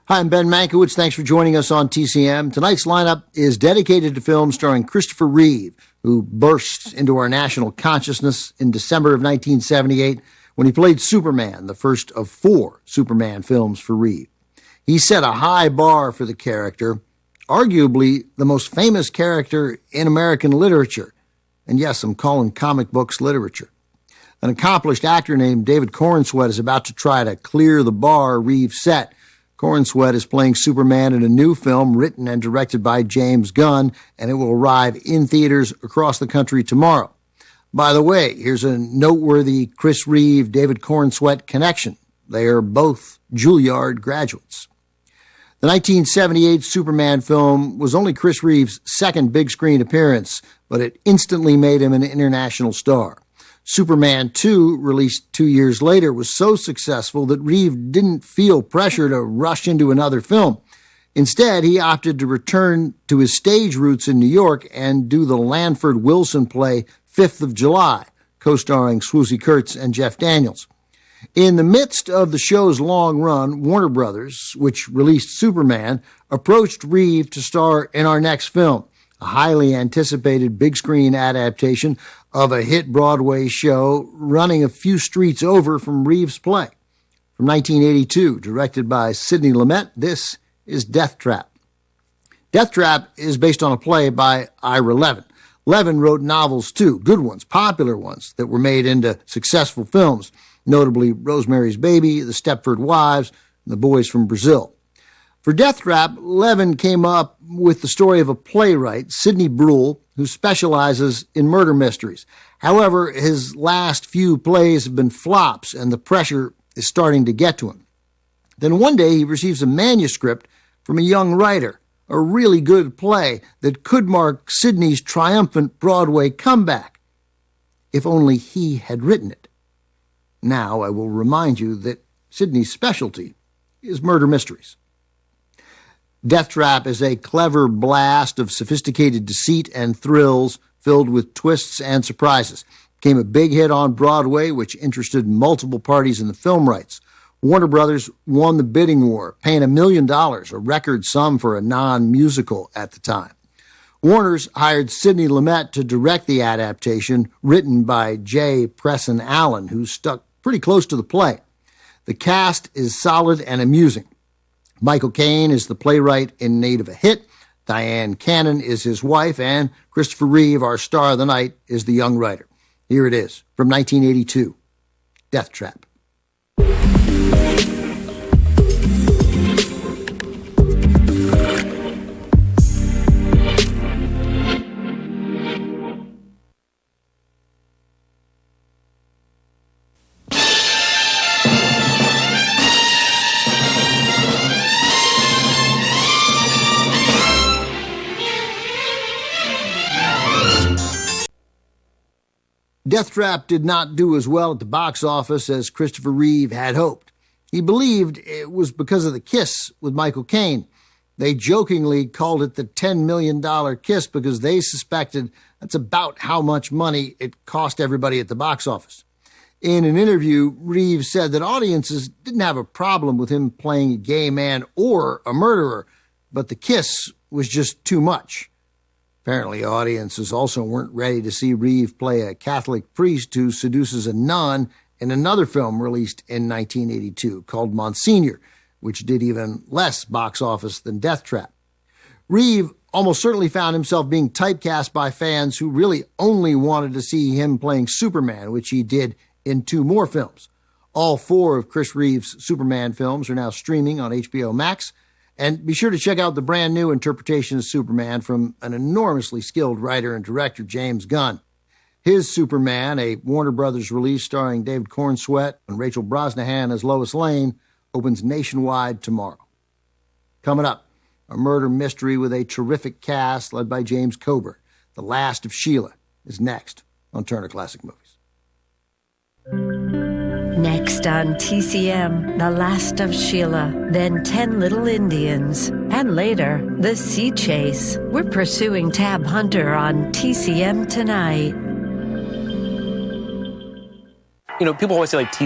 Hi, I'm Ben Mankiewicz. Thanks for joining us on TCM. Tonight's lineup is dedicated to films starring Christopher Reeve, who burst into our national consciousness in December of 1978 when he played Superman, the first of 4 Superman films for Reeve. He set a high bar for the character, arguably the most famous character in American literature. And yes, I'm calling comic books literature. An accomplished actor named David Corenswet is about to try to clear the bar Reeve set. Corenswet is playing Superman in a new film written and directed by James Gunn, and it will arrive in theaters across the country tomorrow. By the way, here's a noteworthy Chris Reeve-David Corenswet connection. They are both Juilliard graduates. The 1978 Superman film was only Chris Reeve's second big-screen appearance, but it instantly made him an international star. Superman 2, released 2 years later, was so successful that Reeve didn't feel pressure to rush into another film. Instead, he opted to return to his stage roots in New York and do the Lanford Wilson play 5th of July, co-starring Swoosie Kurtz and Jeff Daniels. In the midst of the show's long run, Warner Brothers, which released Superman, approached Reeve to star in our next film, a highly anticipated big-screen adaptation of a hit Broadway show running a few streets over from Reeve's play. From 1982, directed by Sidney Lumet, this is Deathtrap. Deathtrap is based on a play by Ira Levin. Levin wrote novels too, good ones, popular ones, that were made into successful films, notably Rosemary's Baby, The Stepford Wives, and The Boys from Brazil. For Deathtrap, Levin came up with the story of a playwright, Sidney Bruhl, who specializes in murder mysteries. However, his last few plays have been flops, and the pressure is starting to get to him. Then one day he receives a manuscript from a young writer, a really good play that could mark Sidney's triumphant Broadway comeback, if only he had written it. Now I will remind you that Sidney's specialty is murder mysteries. Deathtrap is a clever blast of sophisticated deceit and thrills filled with twists and surprises. It became a big hit on Broadway, which interested multiple parties in the film rights. Warner Brothers won the bidding war, paying $1 million, a record sum for a non-musical at the time. Warner's hired Sidney Lumet to direct the adaptation, written by J. Presson Allen, who stuck pretty close to the play. The cast is solid and amusing. Michael Caine is the playwright in need of a hit, Diane Cannon is his wife, and Christopher Reeve, our star of the night, is the young writer. Here it is, from 1982, Deathtrap. Deathtrap did not do as well at the box office as Christopher Reeve had hoped. He believed it was because of the kiss with Michael Caine. They jokingly called it the $10 million kiss because they suspected that's about how much money it cost everybody at the box office. In an interview, Reeve said that audiences didn't have a problem with him playing a gay man or a murderer, but the kiss was just too much. Apparently, audiences also weren't ready to see Reeve play a Catholic priest who seduces a nun in another film released in 1982 called Monsignor, which did even less box office than Deathtrap. Reeve almost certainly found himself being typecast by fans who really only wanted to see him playing Superman, which he did in 2 more films. All 4 of Chris Reeve's Superman films are now streaming on HBO Max. And be sure to check out the brand new interpretation of Superman from an enormously skilled writer and director, James Gunn. His Superman, a Warner Brothers release starring David Corenswet and Rachel Brosnahan as Lois Lane, opens nationwide tomorrow. Coming up, a murder mystery with a terrific cast led by James Coburn. The Last of Sheila is next on Turner Classic Movies. Next on TCM, The Last of Sheila, then 10 Little Indians, and later, The Sea Chase. We're pursuing Tab Hunter on TCM tonight. You know, people always say like TCM